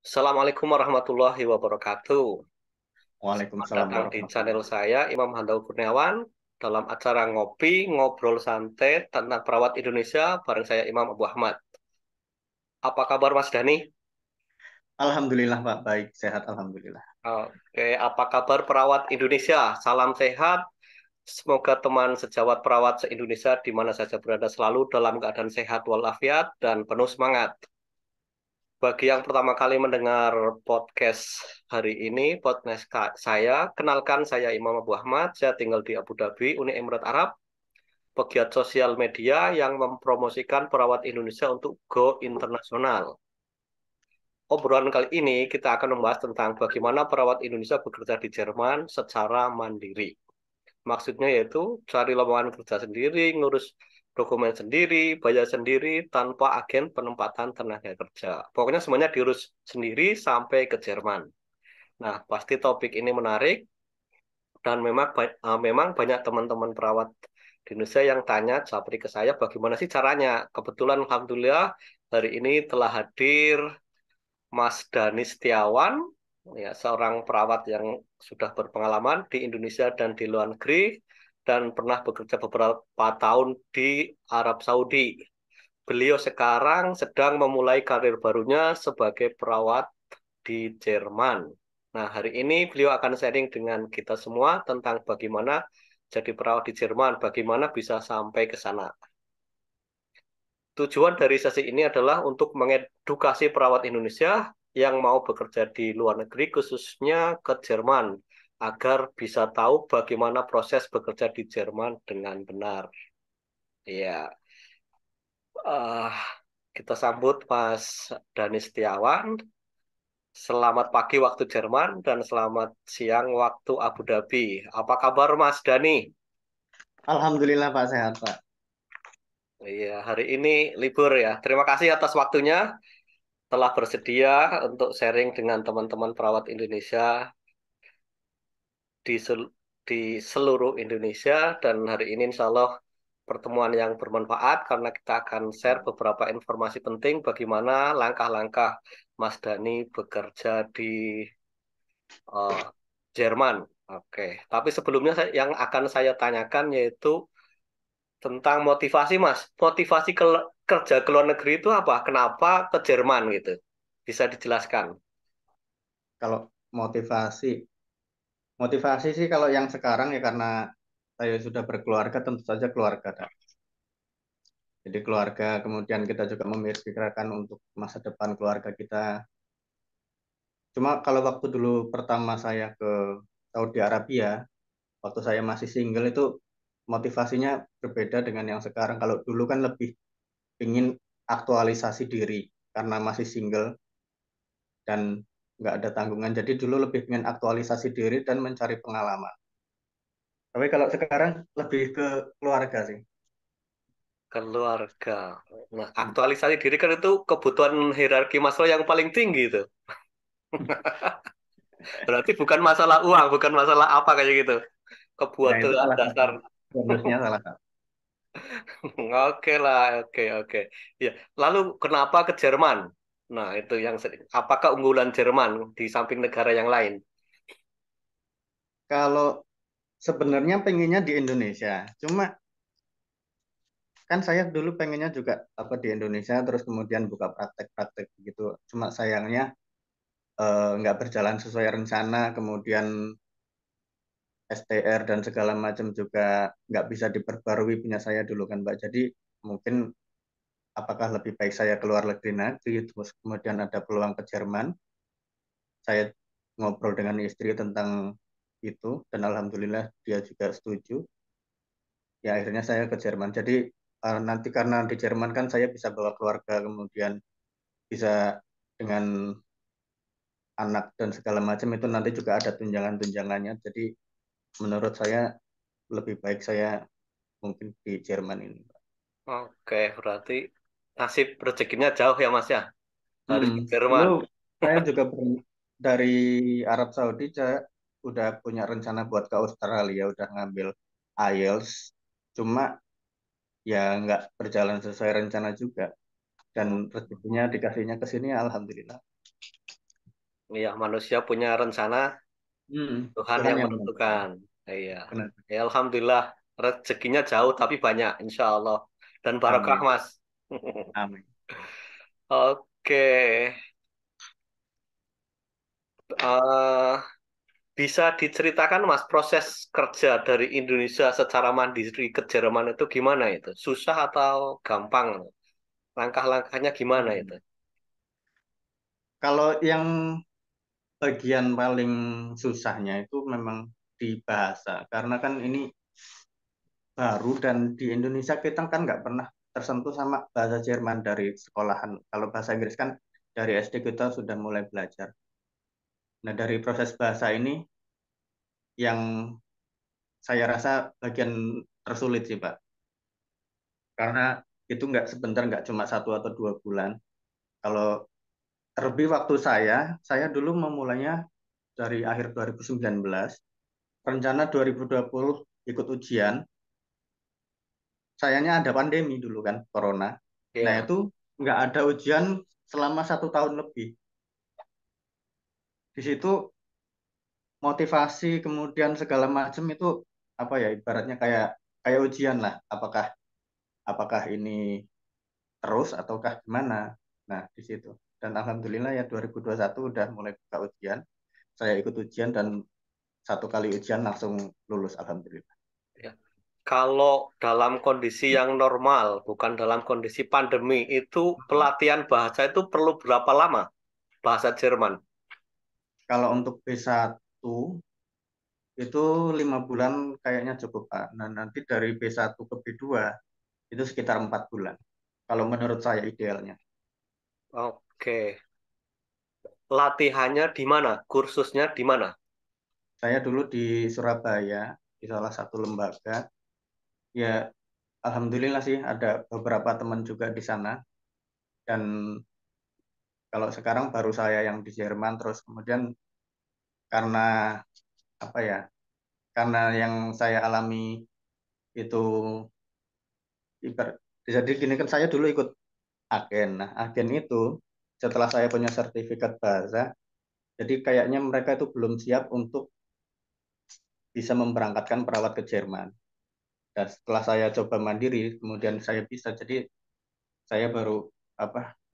Assalamualaikum warahmatullahi wabarakatuh. Selamat Waalaikumsalam datang di channel warahmatullahi. saya, Imam Handau Kurniawan, dalam acara ngopi, ngobrol santai tentang perawat Indonesia bareng saya Imam Abu Ahmad. Apa kabar Mas Dani? Alhamdulillah Pak, baik, sehat Alhamdulillah. Oke, apa kabar perawat Indonesia? Salam sehat. Semoga teman sejawat perawat se-Indonesia di mana saja berada selalu dalam keadaan sehat walafiat dan penuh semangat. Bagi yang pertama kali mendengar podcast hari ini, podcast saya, kenalkan saya Imam Abu Ahmad, saya tinggal di Abu Dhabi, Uni Emirat Arab, pegiat sosial media yang mempromosikan perawat Indonesia untuk go internasional. Obrolan kali ini kita akan membahas tentang bagaimana perawat Indonesia bekerja di Jerman secara mandiri. Maksudnya yaitu cari lowongan kerja sendiri, ngurus dokumen sendiri, bayar sendiri, tanpa agen penempatan tenaga kerja. Pokoknya semuanya diurus sendiri sampai ke Jerman. Nah, pasti topik ini menarik dan memang banyak teman-teman perawat di Indonesia yang tanya seperti ke saya bagaimana sih caranya. Kebetulan Alhamdulillah hari ini telah hadir Mas Dani Setiawan, ya, seorang perawat yang sudah berpengalaman di Indonesia dan di luar negeri dan pernah bekerja beberapa tahun di Arab Saudi. Beliau sekarang sedang memulai karir barunya sebagai perawat di Jerman. Nah, hari ini beliau akan sharing dengan kita semua tentang bagaimana jadi perawat di Jerman, bagaimana bisa sampai ke sana. Tujuan dari sesi ini adalah untuk mengedukasi perawat Indonesia yang mau bekerja di luar negeri, khususnya ke Jerman, agar bisa tahu bagaimana proses bekerja di Jerman dengan benar. Ya, eh, kita sambut Mas Dani Setiawan. Selamat pagi waktu Jerman dan selamat siang waktu Abu Dhabi. Apa kabar Mas Dani? Alhamdulillah Pak, sehat Pak. Iya, hari ini libur ya. Terima kasih atas waktunya telah bersedia untuk sharing dengan teman-teman perawat Indonesia di di seluruh Indonesia dan hari ini insya Allah pertemuan yang bermanfaat karena kita akan share beberapa informasi penting bagaimana langkah-langkah Mas Dani bekerja di eh, Jerman. Oke, tapi sebelumnya yang akan saya tanyakan yaitu tentang motivasi Mas. Motivasi kerja ke luar negeri itu apa? Kenapa ke Jerman gitu? Bisa dijelaskan? Kalau motivasi, motivasi sih kalau yang sekarang ya karena saya sudah berkeluarga, tentu saja keluarga, Kak. Jadi keluarga, kemudian kita juga memikirkan untuk masa depan keluarga kita. Cuma kalau waktu dulu pertama saya ke Saudi Arabia, waktu saya masih single itu motivasinya berbeda dengan yang sekarang. Kalau dulu kan lebih ingin aktualisasi diri karena masih single dan nggak ada tanggungan. Jadi dulu lebih ingin aktualisasi diri dan mencari pengalaman. Tapi kalau sekarang lebih ke keluarga sih. Keluarga. Nah, aktualisasi diri kan itu kebutuhan hierarki Maslow yang paling tinggi itu. Berarti bukan masalah uang, bukan masalah apa kayak gitu. Ya itu Kebutuhan salah satu dasar. bonusnya salah satu. Oke lah, oke, oke. Ya, lalu kenapa ke Jerman? Nah, itu yang apa keunggulan Jerman di samping negara yang lain? Kalau sebenarnya pengennya di Indonesia, cuma kan saya dulu pengennya juga apa di Indonesia terus kemudian buka praktek-praktek gitu. Cuma sayangnya nggak berjalan sesuai rencana, kemudian STR dan segala macam juga nggak bisa diperbarui punya saya dulu kan Mbak. Jadi mungkin apakah lebih baik saya keluar negeri terus kemudian ada peluang ke Jerman. Saya ngobrol dengan istri tentang itu dan alhamdulillah dia juga setuju. Ya akhirnya saya ke Jerman. Jadi nanti karena di Jerman kan saya bisa bawa keluarga kemudian bisa dengan anak dan segala macam itu nanti juga ada tunjangan-tunjangannya. Jadi menurut saya lebih baik saya mungkin di Jerman ini. Oke, berarti nasib rezekinya jauh ya Mas ya. Harus ke Dulu Jerman. saya juga dari Arab Saudi saya udah punya rencana buat ke Australia, udah ngambil IELTS, cuma ya nggak berjalan sesuai rencana juga dan rezekinya dikasihnya ke sini ya alhamdulillah. Iya, manusia punya rencana, Tuhan Tuhan yang yang menentukan. menentukan. Iya. Benar. Ya, Alhamdulillah, rezekinya jauh tapi banyak, insya Allah. Dan barokah, Amin. Mas. Amin. Oke. Eh, bisa diceritakan, Mas, proses kerja dari Indonesia secara mandiri ke Jerman itu gimana itu? Susah atau gampang? Langkah-langkahnya gimana itu? Kalau yang bagian paling susahnya itu memang di bahasa, karena kan ini baru dan di Indonesia kita kan nggak pernah tersentuh sama bahasa Jerman dari sekolahan. Kalau bahasa Inggris kan dari SD kita sudah mulai belajar. Nah, dari proses bahasa ini yang saya rasa bagian tersulit sih, Pak. Karena itu nggak sebentar, nggak cuma 1 atau 2 bulan. Kalau terlebih waktu saya dulu memulainya dari akhir 2019, rencana 2020 ikut ujian, sayangnya ada pandemi dulu kan, corona. Nah, Ya, itu nggak ada ujian selama 1 tahun lebih. Di situ motivasi kemudian segala macam itu apa ya, ibaratnya kayak kayak ujian lah. Apakah apakah ini terus ataukah gimana? Nah, di situ. Dan alhamdulillah ya 2021 udah mulai buka ujian. Saya ikut ujian dan 1 kali ujian langsung lulus alhamdulillah. ya. Kalau dalam kondisi yang normal, bukan dalam kondisi pandemi, itu pelatihan bahasa itu perlu berapa lama? Bahasa Jerman. Kalau untuk B1 itu 5 bulan kayaknya cukup, Pak. Nah, nanti dari B1 ke B2 itu sekitar 4 bulan. Kalau menurut saya idealnya. Oke. Latihannya di mana? Kursusnya di mana? Saya dulu di Surabaya, di salah satu lembaga. Ya, alhamdulillah sih ada beberapa teman juga di sana. Dan kalau sekarang baru saya yang di Jerman, terus kemudian karena apa ya? Karena yang saya alami itu jadi gini kan saya dulu ikut agen. Nah, agen itu setelah saya punya sertifikat bahasa, jadi kayaknya mereka itu belum siap untuk bisa memberangkatkan perawat ke Jerman. Dan setelah saya coba mandiri, kemudian saya bisa. Jadi saya baru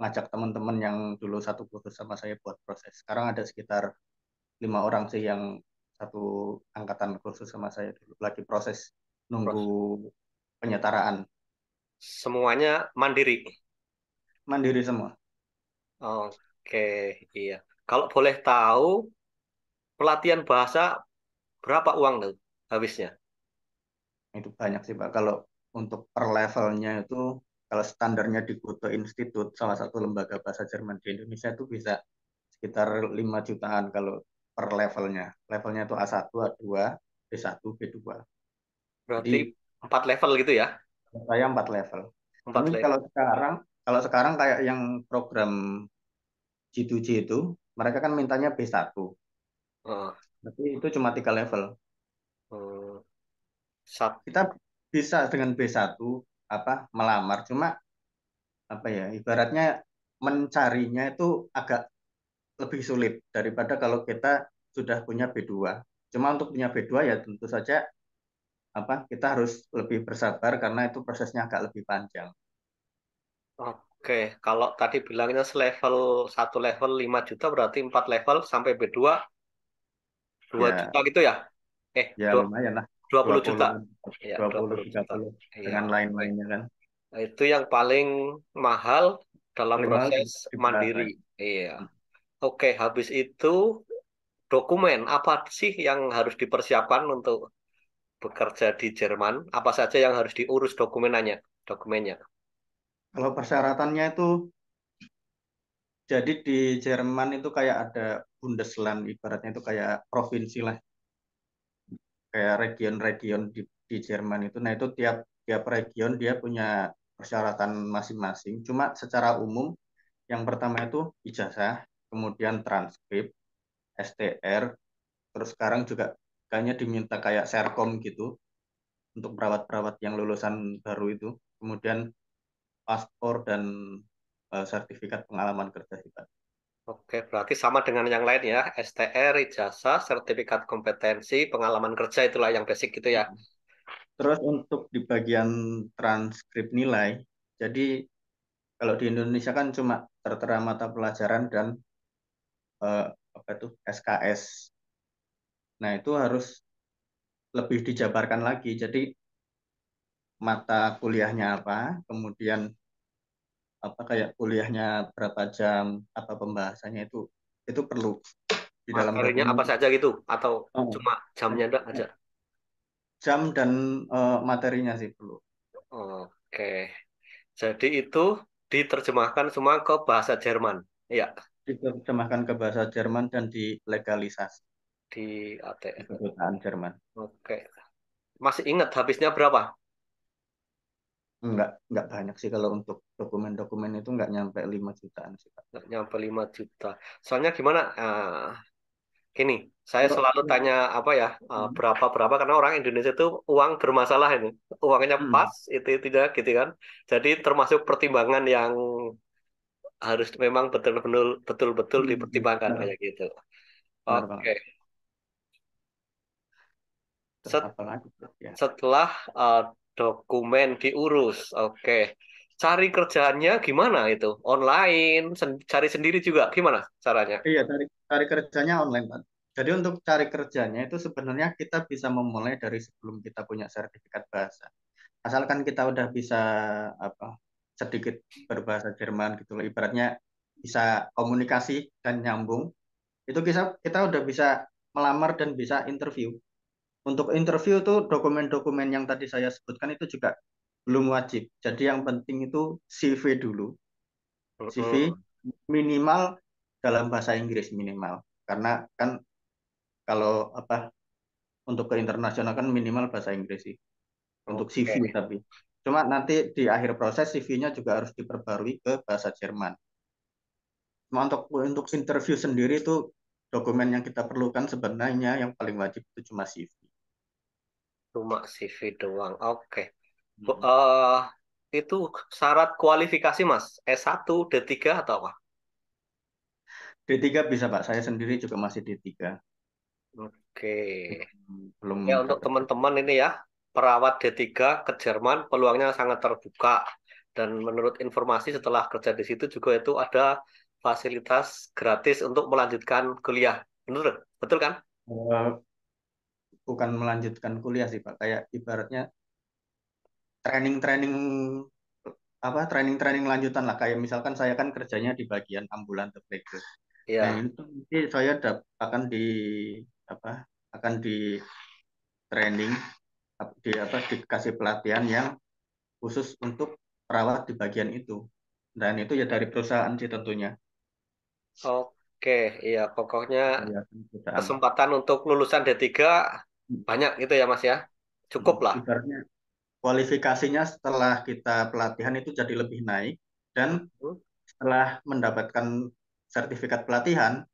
ngajak teman-teman yang dulu satu kursus sama saya buat proses. Sekarang ada sekitar 5 orang sih yang satu angkatan kursus sama saya dulu lagi proses nunggu Terus penyetaraan. semuanya mandiri. Mandiri semua. Oke, iya. Kalau boleh tahu, pelatihan bahasa berapa uang tuh habisnya? Itu banyak sih Pak. Kalau untuk per levelnya itu kalau standarnya di Goethe Institut, salah satu lembaga bahasa Jerman di Indonesia itu bisa sekitar 5 jutaan kalau per levelnya. Levelnya itu A1, A2, B1, B2. Berarti Jadi 4 level gitu ya? saya 4 level. Ini 4 level. kalau sekarang kayak yang program G2G itu, mereka kan mintanya B1. Oh, Tapi itu cuma 3 level. hmm, sat- Kita bisa dengan B1 melamar, cuma apa ya, ibaratnya mencarinya itu agak lebih sulit daripada kalau kita sudah punya B2. Cuma untuk punya B2 ya tentu saja kita harus lebih bersabar karena itu prosesnya agak lebih panjang. Oke, kalau tadi bilangnya selevel 1 level 5 juta, berarti 4 level sampai B2 2 Ya, juta gitu ya? ya Dua- lumayan lah, 20 juta. 20, Ya, dua dua puluh puluh tiga juta. puluh Iya, dengan oke. lain-lainnya kan. Nah, itu yang paling mahal dalam Paling mahal proses di mandiri. bahasa. Iya. Oke, habis itu dokumen apa sih yang harus dipersiapkan untuk bekerja di Jerman? Apa saja yang harus diurus dokumenannya? Dokumennya. Kalau persyaratannya itu, jadi di Jerman itu kayak ada Bundesland, ibaratnya itu kayak provinsi lah, kayak region-region di Jerman itu. Nah itu tiap tiap region dia punya persyaratan masing-masing. Cuma secara umum, yang pertama itu ijazah, kemudian transkrip, STR, terus sekarang juga kayaknya diminta kayak serkom gitu untuk perawat-perawat yang lulusan baru itu. Kemudian paspor dan sertifikat pengalaman kerja sih Pak. Oke, berarti sama dengan yang lain ya. STR, ijazah, sertifikat kompetensi, pengalaman kerja itulah yang basic gitu ya. Terus untuk di bagian transkrip nilai, jadi kalau di Indonesia kan cuma tertera mata pelajaran dan eh, apa itu SKS. Nah, itu harus lebih dijabarkan lagi. Jadi mata kuliahnya apa, kemudian apa kayak kuliahnya berapa jam, apa pembahasannya itu perlu di dalam Materinya dokumen. apa saja gitu atau Oh, cuma jamnya enggak aja. jam dan materinya sih perlu Oke. Jadi itu diterjemahkan semua ke bahasa Jerman. Iya, diterjemahkan ke bahasa Jerman dan dilegalisasi di di ATR. kedutaan Jerman. Oke. Masih ingat habisnya berapa? Enggak banyak sih kalau untuk dokumen-dokumen itu enggak nyampe 5 jutaan sih, Pak. Nggak nyampe 5 juta. Soalnya gimana? Gini, saya Kalau selalu tanya apa ya, berapa-berapa karena orang Indonesia itu uang bermasalah ini. Uangnya hmm, pas, itu tidak gitu kan. Jadi termasuk pertimbangan yang harus memang betul-betul betul-betul dipertimbangkan benar, kayak gitu. benar Oke. banget. Terus Set- apa lagi Pak? Ya. Setelah dokumen diurus, oke. Cari kerjaannya gimana itu? Online, cari sendiri juga gimana caranya? Iya, cari kerjanya online, Pak. Jadi untuk cari kerjanya itu sebenarnya kita bisa memulai dari sebelum kita punya sertifikat bahasa. Asalkan kita udah bisa apa sedikit berbahasa Jerman gitu loh. Ibaratnya bisa komunikasi dan nyambung, itu kita udah bisa melamar dan bisa interview. Untuk interview itu dokumen-dokumen yang tadi saya sebutkan itu juga belum wajib. Jadi yang penting itu CV dulu. CV Mm-mm. minimal dalam bahasa Inggris minimal. Karena kan kalau apa untuk ke internasional kan minimal bahasa Inggris sih. Untuk Oke. CV tapi. Cuma nanti di akhir proses CV-nya juga harus diperbarui ke bahasa Jerman. Cuma untuk interview sendiri itu dokumen yang kita perlukan sebenarnya yang paling wajib itu cuma CV. Cuma CV doang. Oke. Bu- eh, itu syarat kualifikasi Mas. S1, D3 atau apa? D3 bisa Pak, saya sendiri juga masih D3. Oke. Belum Ya untuk dapat teman-teman sertifikat. ini ya, perawat D3 ke Jerman peluangnya sangat terbuka. Dan menurut informasi setelah kerja di situ juga itu ada fasilitas gratis untuk melanjutkan kuliah. Bener? Betul kan? Eh, bukan melanjutkan kuliah sih Pak, kayak ibaratnya training-training apa training-training lanjutan lah kayak misalkan saya kan kerjanya di bagian ambulan tepedek. Nah, Iya. itu nanti saya akan di apa akan di training di apa dikasih pelatihan yang khusus untuk perawat di bagian itu. Dan itu ya dari perusahaan sih tentunya. Oke, iya pokoknya Dari perusahaan. kesempatan untuk lulusan D3 banyak gitu ya Mas ya. Cukup lah. Ibaratnya kualifikasinya setelah kita pelatihan itu jadi lebih naik dan Mhm. setelah mendapatkan sertifikat pelatihan,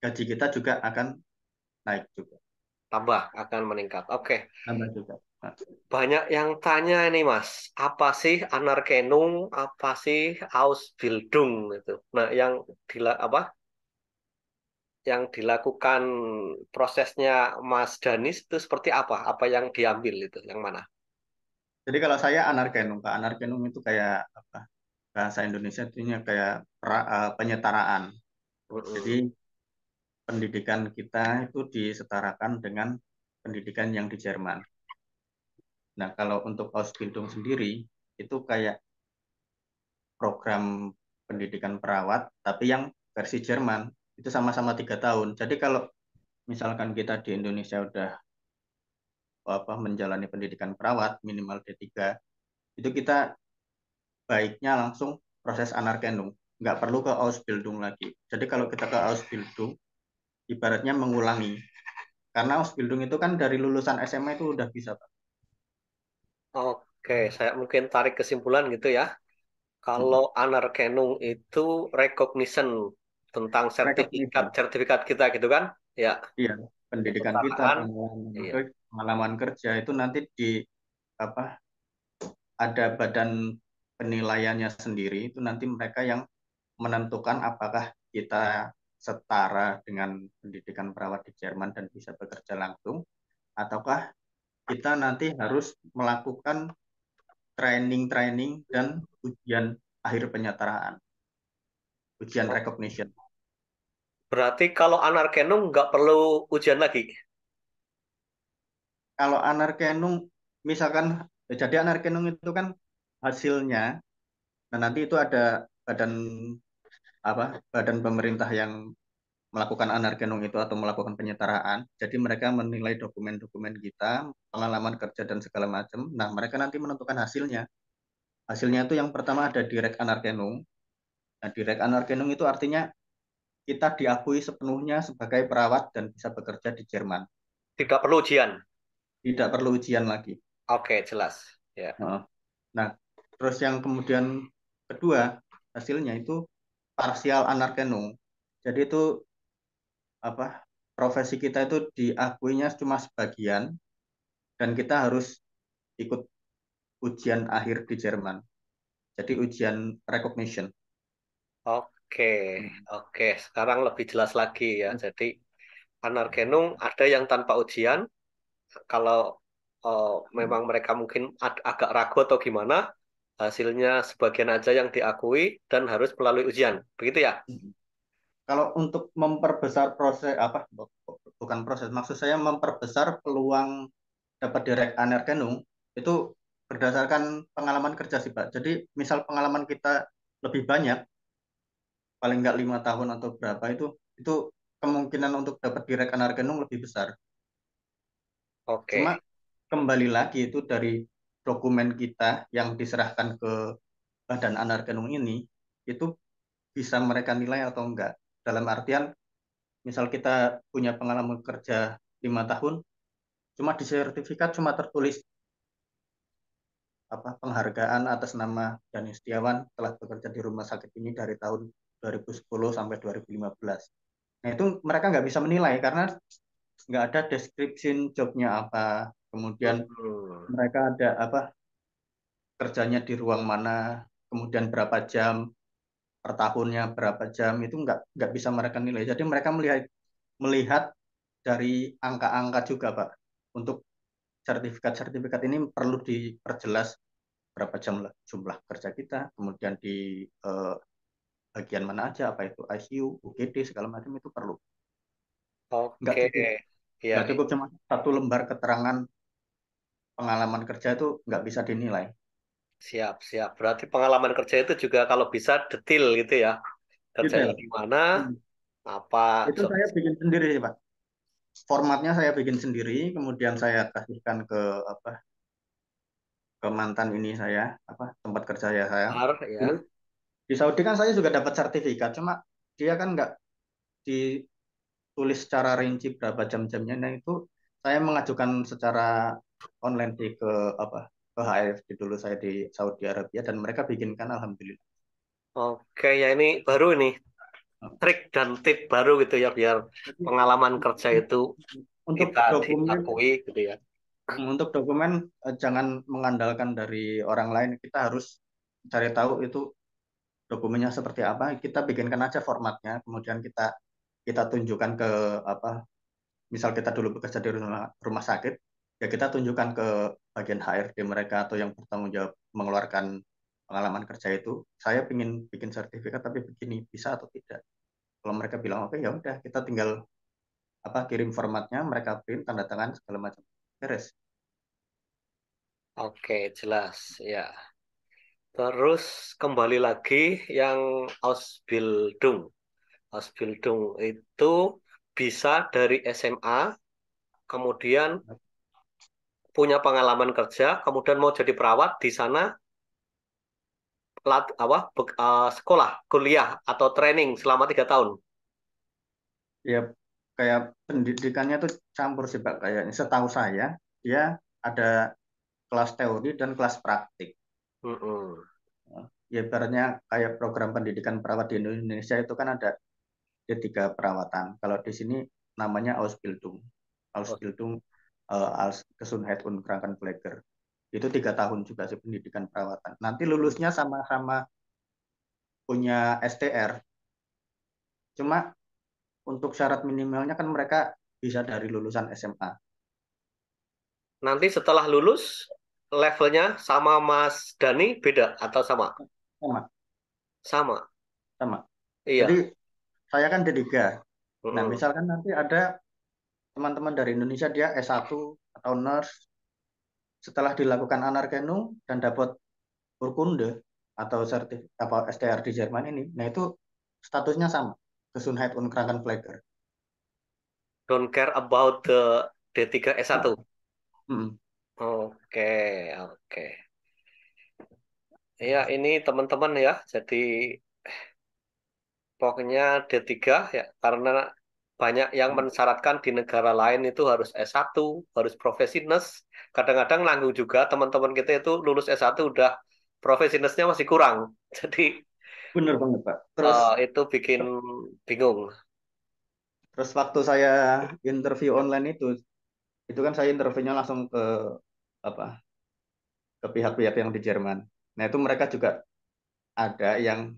gaji kita juga akan naik juga. Tambah akan meningkat. Oke. Nambah juga. Nah, Banyak yang tanya ini Mas, apa sih Anerkennung, apa sih Ausbildung itu. Nah, apa yang dilakukan prosesnya Mas Danis itu seperti apa? Apa yang diambil itu? Yang mana? jadi kalau saya anarkenum, Pak. Anarkenum itu kayak apa? Bahasa Indonesia itu kayak penyetaraan. Jadi Mm-mm. pendidikan kita itu disetarakan dengan pendidikan yang di Jerman. Nah, kalau untuk Ausbildung sendiri itu kayak program pendidikan perawat, tapi yang versi Jerman itu sama-sama 3 tahun. Jadi kalau misalkan kita di Indonesia udah apa menjalani pendidikan perawat minimal D3, itu kita baiknya langsung proses Anerkennung, nggak perlu ke Ausbildung lagi. Jadi kalau kita ke Ausbildung, ibaratnya mengulangi. Karena Ausbildung itu kan dari lulusan SMA itu udah bisa, Pak. Oke, saya mungkin tarik kesimpulan gitu ya. Kalau Anerkennung itu recognition tentang sertifikat Recognition. sertifikat kita gitu kan? Ya, Iya, pendidikan kita, kesetaraan. pengalaman, Iya. pengalaman kerja itu nanti di apa ada badan penilaiannya sendiri itu nanti mereka yang menentukan apakah kita setara dengan pendidikan perawat di Jerman dan bisa bekerja langsung, ataukah kita nanti harus melakukan training-training dan ujian akhir penyetaraan, ujian recognition. Berarti kalau Anarkenum nggak perlu ujian lagi. Kalau Anerkenung, misalkan, jadi Anerkenung itu kan hasilnya, nah nanti itu ada badan pemerintah yang melakukan Anerkenung itu atau melakukan penyetaraan. Jadi mereka menilai dokumen-dokumen kita, pengalaman kerja dan segala macam. Nah mereka nanti menentukan hasilnya. Hasilnya itu yang pertama ada Direk Anerkenung. Nah Direk Anerkenung itu artinya kita diakui sepenuhnya sebagai perawat dan bisa bekerja di Jerman. Tidak perlu ujian. Tidak perlu ujian lagi. Oke, jelas. Ya. Heeh. Nah, terus yang kemudian kedua hasilnya itu parsial anarkenung. Jadi itu apa? Profesi kita itu diakuinya cuma sebagian dan kita harus ikut ujian akhir di Jerman. Jadi ujian recognition. Oke, oke. Sekarang lebih jelas lagi ya. Jadi Anarkenum ada yang tanpa ujian. Kalau memang mereka mungkin agak ragu atau gimana, hasilnya sebagian aja yang diakui dan harus melalui ujian. Begitu ya? Kalau untuk memperbesar proses bukan proses, maksud saya memperbesar peluang dapat direct anerkennung itu berdasarkan pengalaman kerja sih Pak. Jadi misal pengalaman kita lebih banyak, paling nggak 5 tahun atau berapa itu kemungkinan untuk dapat direct anerkennung lebih besar. Oke, Cuma kembali lagi itu dari dokumen kita yang diserahkan ke badan anerkennung ini itu bisa mereka nilai atau enggak. Dalam artian misal kita punya pengalaman kerja 5 tahun, cuma di sertifikat cuma tertulis penghargaan atas nama Dani Setiawan telah bekerja di rumah sakit ini dari tahun 2010 sampai 2015. Nah itu mereka nggak bisa menilai karena nggak ada description jobnya apa, kemudian hmm. mereka ada kerjanya di ruang mana, kemudian berapa jam per tahunnya, berapa jam, itu nggak bisa mereka nilai. Jadi mereka melihat melihat dari angka-angka juga Pak. Untuk sertifikat-sertifikat ini perlu diperjelas berapa jam jumlah kerja kita, kemudian di bagian mana aja, apa itu ICU, UGD segala macam itu perlu. Nggak Oke, cukup nggak ya, cukup cuma satu lembar keterangan pengalaman kerja itu nggak bisa dinilai. siap, siap. Berarti pengalaman kerja itu juga kalau bisa detail gitu ya. Kerjanya Detail. di mana, Hmm. apa, Itu job. saya bikin sendiri sih Pak. Formatnya saya bikin sendiri, kemudian saya kasihkan apa ke mantan ini saya tempat kerja saya. Benar, Dulu ya. di Saudi kan saya juga dapat sertifikat, cuma dia kan nggak ditulis secara rinci berapa jam-jamnya. Nah itu saya mengajukan secara online sih ke apa ke HRD dulu saya di Saudi Arabia dan mereka bikinkan alhamdulillah. Oke, ya ini baru ini. Trik dan tip baru gitu ya, biar Jadi pengalaman kerja itu untuk kita dokumen diakui gitu ya. untuk dokumen jangan mengandalkan dari orang lain. Kita harus cari tahu itu dokumennya seperti apa. Kita bikinkan aja formatnya, kemudian kita kita tunjukkan ke apa misal kita dulu bekerja di rumah sakit, ya kita tunjukkan ke bagian HRD mereka atau yang bertanggung jawab mengeluarkan pengalaman kerja itu, saya ingin bikin sertifikat tapi begini bisa atau tidak. Kalau mereka bilang oke, ya udah kita tinggal kirim formatnya, mereka print, tanda tangan segala macam, beres. Oke, jelas ya. Terus kembali lagi yang Ausbildung. Ausbildung itu bisa dari SMA, kemudian punya pengalaman kerja, kemudian mau jadi perawat di sana, sekolah, kuliah atau training selama 3 tahun. Ya kayak pendidikannya tuh campur sih Pak, kayaknya setahu saya dia ada kelas teori dan kelas praktik. Mm-mm. Ya ibaratnya kayak program pendidikan perawat di Indonesia itu kan ada tiga perawatan. Kalau di sini namanya Ausbildung. Oh, Ausbildung als Gesundheit und Krankenpfleger. Itu 3 tahun juga sih pendidikan perawatan. Nanti lulusnya sama-sama punya STR. Cuma untuk syarat minimalnya kan mereka bisa dari lulusan SMA. Nanti setelah lulus, levelnya sama Mas Dani beda atau sama? Sama, Sama. sama. Jadi Iya. saya kan D3. Nah, Mm-mm. misalkan nanti ada teman-teman dari Indonesia dia S1 atau nurse setelah dilakukan anerkenu dan dapat Urkunde atau apa STR di Jerman ini. Nah, itu statusnya sama. Gesundheit und Krankenpfleger. Don't care about the D3 Ya. S1. Mm. Oke, oke. Ya, ini teman-teman ya. Jadi pokoknya D3 ya, karena banyak yang mensyaratkan di negara lain itu harus S1, harus profesi nurse. Kadang-kadang nanggung juga teman-teman kita itu lulus S1 udah profesi nurse-nya masih kurang. Jadi Bener banget, Pak. Terus itu bikin bingung. terus waktu saya interview online itu kan saya interviewnya langsung ke apa ke pihak-pihak yang di Jerman. Nah, itu mereka juga ada yang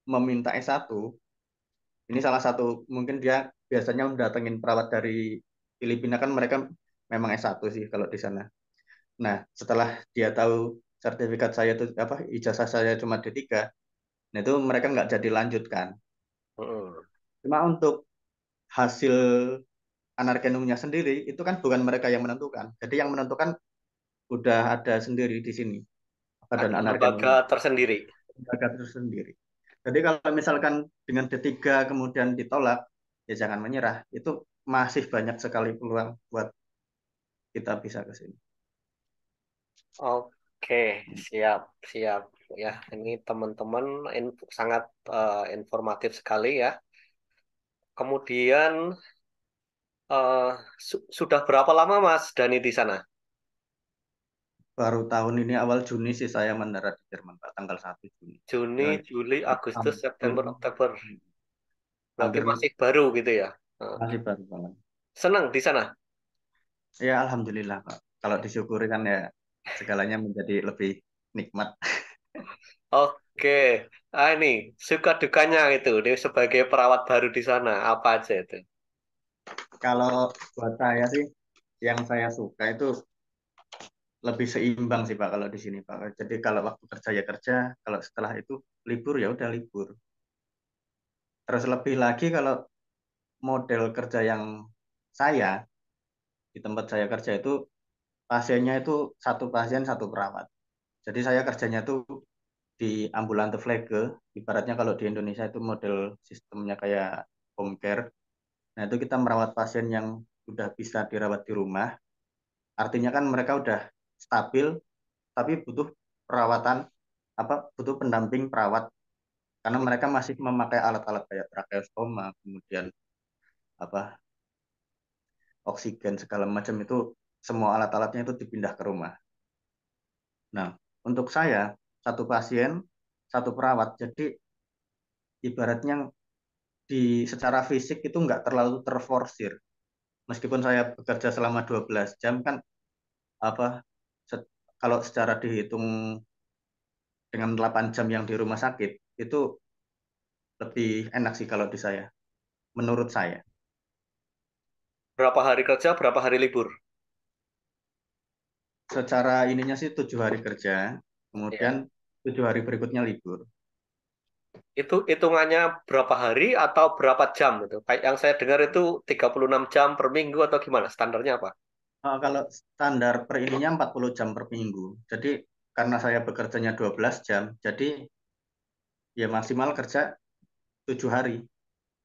meminta S1. Ini salah satu mungkin dia biasanya mendatengin perawat dari Filipina kan mereka memang S1 sih kalau di sana. Nah, setelah dia tahu sertifikat saya itu apa ijazah saya cuma D3, nah itu mereka nggak jadi lanjutkan. Mm-mm. Cuma untuk hasil anarkenumnya sendiri itu kan bukan mereka yang menentukan. Jadi yang menentukan udah ada sendiri di sini badan Ada lembaga anarkenumnya, tersendiri. lembaga tersendiri. Jadi kalau misalkan dengan D3 kemudian ditolak, ya jangan menyerah. Itu masih banyak sekali peluang buat kita bisa ke sini. Oke, siap, siap. Ya, ini teman-teman sangat informatif sekali ya. Kemudian eh, sudah berapa lama Mas Dani di sana? Baru tahun ini awal Juni sih saya mendarat di Jerman, Pak, tanggal 1 Juni. Juni, Ya, Juli, Agustus, hampir, September, Oktober. Berarti hampir masih baru gitu ya. masih baru banget. Senang di sana. Ya, alhamdulillah, Pak. Kalau disyukuri kan ya segalanya menjadi lebih nikmat. Oke, ini suka dukanya itu dia sebagai perawat baru di sana apa aja itu? Kalau buat saya sih, yang saya suka itu lebih seimbang sih Pak kalau di sini Pak. Jadi kalau waktu kerja ya kerja, kalau setelah itu libur ya udah libur. Terus lebih lagi kalau model kerja yang saya di tempat saya kerja itu pasiennya itu satu pasien satu perawat. Jadi saya kerjanya tuh di ambulante Pflege, ibaratnya kalau di Indonesia itu model sistemnya kayak home care. Nah itu kita merawat pasien yang udah bisa dirawat di rumah. Artinya kan mereka udah stabil, tapi butuh perawatan apa butuh pendamping perawat karena mereka masih memakai alat-alat kayak tracheostoma, kemudian apa oksigen segala macam itu semua alat-alatnya itu dipindah ke rumah. Nah, untuk saya satu pasien satu perawat, jadi ibaratnya secara fisik itu nggak terlalu terforsir. Meskipun saya bekerja selama 12 jam kan apa kalau secara dihitung dengan 8 jam yang di rumah sakit itu lebih enak sih kalau di saya, menurut saya. Berapa hari kerja, berapa hari libur? Secara ininya sih 7 hari kerja, kemudian Ya. 7 hari berikutnya libur. Itu hitungannya berapa hari atau berapa jam itu? Kayak yang saya dengar itu 36 jam per minggu atau gimana? Standarnya apa? Kalau standar per ininya 40 jam per minggu. Jadi karena saya bekerjanya 12 jam, jadi ya maksimal kerja 7 hari.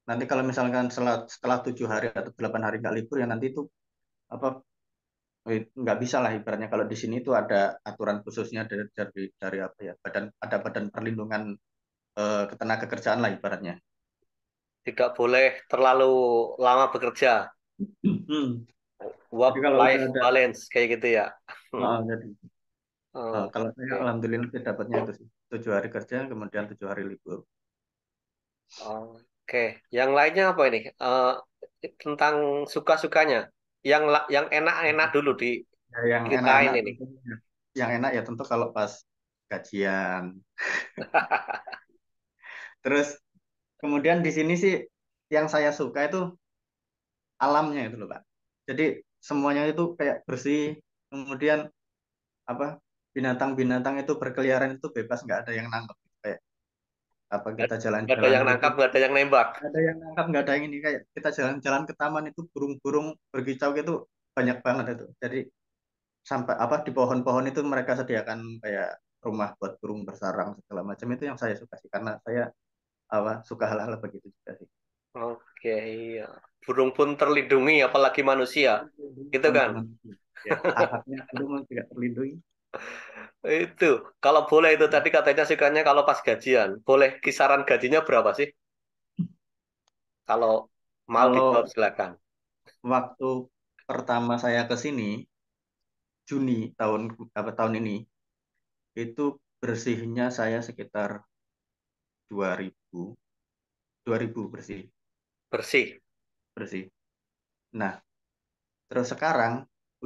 Nanti kalau misalkan setelah 7 hari atau 8 hari nggak libur ya nanti itu apa nggak bisa lah ibaratnya kalau di sini itu ada aturan khususnya dari apa ya ada badan perlindungan ketenaga kerjaan lah ibaratnya. Tidak boleh terlalu lama bekerja. Hmm. Jadi Work kalau udah life ada balance kayak gitu ya. jadi kalau saya Oke. alhamdulillah sih dapatnya itu sih 7 hari kerja kemudian 7 hari libur. Oke. Yang lainnya apa ini? Tentang suka-sukanya. Yang enak-enak dulu Ya, yang diceritain enak-enak ini. tentunya. Yang enak ya tentu kalau pas gajian. Terus kemudian di sini sih yang saya suka itu alamnya itu loh Pak. Jadi semuanya itu kayak bersih, kemudian apa binatang-binatang itu berkeliaran itu bebas, nggak ada yang nangkep. Kayak apa kita Nggak ada jalan-jalan yang gitu, nangkap, nggak ada yang nembak. nggak ada yang nangkap, nggak ada yang ini. Kayak kita jalan-jalan ke taman itu burung-burung berkicau gitu banyak banget itu. Jadi sampai apa di pohon-pohon itu mereka sediakan kayak rumah buat burung bersarang segala macam, itu yang saya suka sih karena saya apa suka hal-hal begitu juga sih. Oke, iya. Burung pun terlindungi, apalagi manusia. Gitu kan? Teman-teman ya hak-haknya burung tidak terlindungi. Itu. Kalau boleh itu tadi katanya sukanya kalau pas gajian. Boleh kisaran gajinya berapa sih? Kalau mau dijawab Kalau silakan. waktu pertama saya ke sini Juni tahun apa tahun ini itu bersihnya saya sekitar 2000 2000 bersih Bersih. bersih. Nah, terus sekarang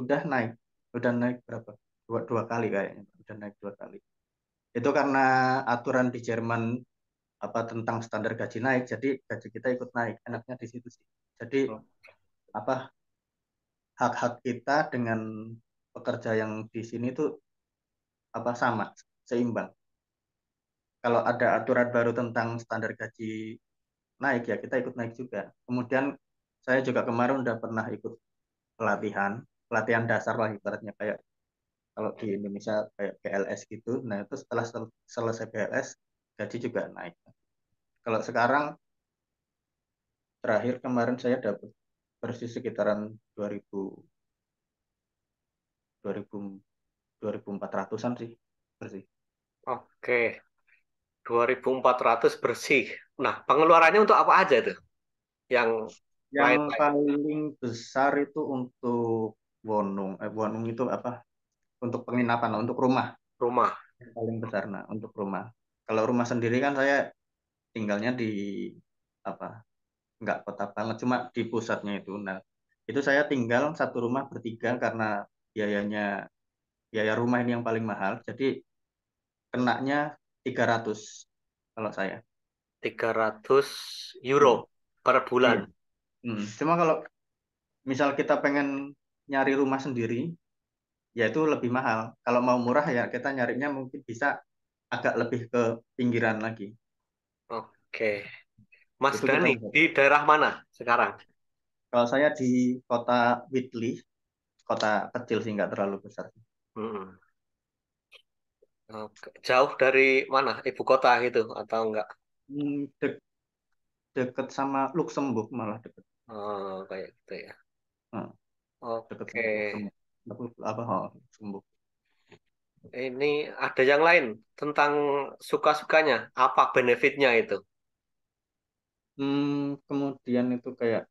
udah naik berapa? Dua kali kayaknya, udah naik 2 kali. Itu karena aturan di Jerman apa tentang standar gaji naik, jadi gaji kita ikut naik. Enaknya di situ sih. Jadi apa hak-hak kita dengan pekerja yang di sini tuh apa sama, seimbang. Kalau ada aturan baru tentang standar gaji naik ya kita ikut naik juga. Kemudian saya juga kemarin udah pernah ikut pelatihan, pelatihan dasar lah ibaratnya kayak kalau di Indonesia kayak PLS gitu. Nah itu setelah selesai PLS gaji juga naik. Kalau sekarang terakhir kemarin saya dapat bersih sekitaran 2000 2000 2400-an sih bersih. Oke. 2.400 bersih. Nah, pengeluarannya untuk apa aja itu? Yang Yang lain-lain. paling besar itu untuk Wonung itu apa? Untuk penginapan, untuk rumah. Rumah. Yang paling besar nah untuk rumah. Kalau rumah sendiri kan saya tinggalnya di apa? Nggak kota banget, cuma di pusatnya itu. Nah, itu saya tinggal satu rumah bertiga karena biayanya biaya rumah ini yang paling mahal. Jadi kenanya 300 kalau saya. 300 euro Hmm, per bulan. iya. Cuma kalau misal kita pengen nyari rumah sendiri, ya itu lebih mahal. Kalau mau murah ya kita nyarinya mungkin bisa agak lebih ke pinggiran lagi. Oke. Mas Itu kita Dani, bisa. di daerah mana sekarang? Kalau saya di kota Whitley, kota kecil sih nggak terlalu besar. Hmm. Oke. Jauh dari mana? Ibu kota gitu atau enggak? Deket sama Luxembourg malah deket. Oh, kayak gitu ya. Nah, deket Oke. sama Luxembourg. Apa Luxembourg. Ini ada yang lain tentang suka-sukanya. Apa benefitnya itu? Kemudian itu kayak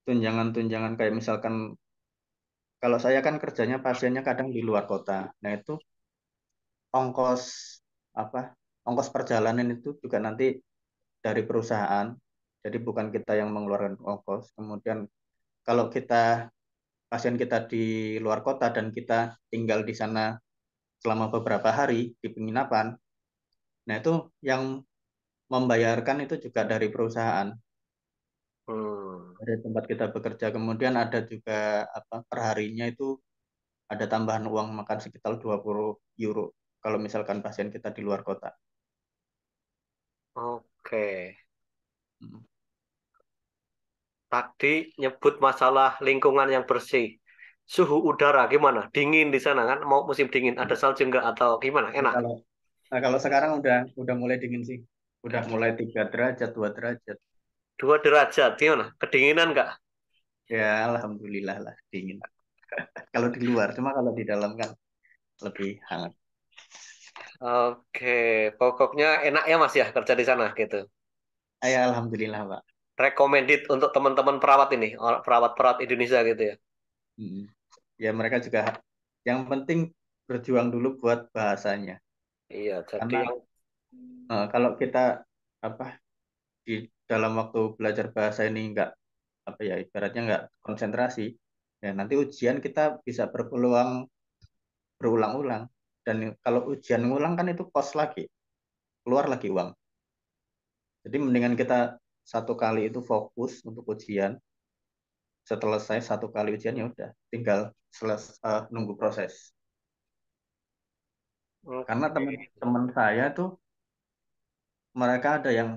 tunjangan-tunjangan kayak misalkan kalau saya kan kerjanya pasiennya kadang di luar kota. Nah, itu ongkos apa? Ongkos perjalanan itu juga nanti dari perusahaan. Jadi bukan kita yang mengeluarkan ongkos. Kemudian kalau pasien kita di luar kota dan kita tinggal di sana selama beberapa hari di penginapan, nah itu yang membayarkan itu juga dari perusahaan, Hmm. dari tempat kita bekerja. Kemudian ada juga apa perharinya itu ada tambahan uang makan sekitar 20 euro kalau misalkan pasien kita di luar kota. Oke. Hmm. Tadi nyebut masalah lingkungan yang bersih. Suhu udara gimana? Dingin di sana kan? Mau musim dingin, ada salju nggak atau gimana? Nah, Enak. kalau sekarang udah mulai dingin sih. Udah mulai 3 derajat, 2 derajat. 2 derajat, gimana? Kedinginan nggak? Ya, alhamdulillah lah dingin. Kalau di luar, cuma kalau di dalam kan lebih hangat. Oke, pokoknya enak ya Mas ya kerja di sana gitu. Ya, alhamdulillah, Pak. Recommended untuk teman-teman perawat ini, perawat-perawat Indonesia gitu ya. Mm. Ya, mereka juga yang penting berjuang dulu buat bahasanya. Iya, jadi Karena yang kalau kita apa di dalam waktu belajar bahasa ini nggak apa ya ibaratnya nggak konsentrasi, ya nanti ujian kita bisa berpeluang berulang-ulang. Dan kalau ujian ngulang kan itu kos lagi, keluar lagi uang. Jadi mendingan kita satu kali itu fokus untuk ujian, selesai satu kali ujian ya udah tinggal nunggu proses. Karena Oke. teman-teman saya tuh mereka ada yang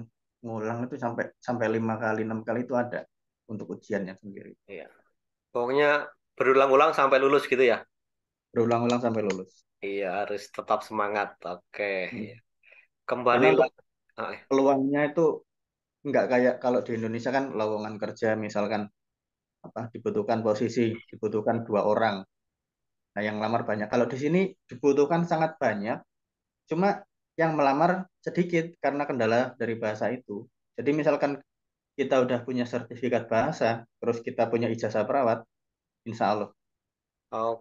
ngulang itu sampai sampai 5 kali 6 kali itu ada untuk ujiannya sendiri. Iya. Pokoknya berulang-ulang sampai lulus gitu ya. Berulang-ulang sampai lulus. Iya, harus tetap semangat. Oke. Hmm. Iya. Kembali Karena untuk lagi. Ah, peluangnya itu nggak kayak kalau di Indonesia kan lowongan kerja misalkan apa dibutuhkan posisi, dibutuhkan 2 orang. Nah, yang melamar banyak. Kalau di sini dibutuhkan sangat banyak, cuma yang melamar sedikit karena kendala dari bahasa itu. Jadi misalkan kita udah punya sertifikat bahasa, terus kita punya ijazah perawat, insya Allah,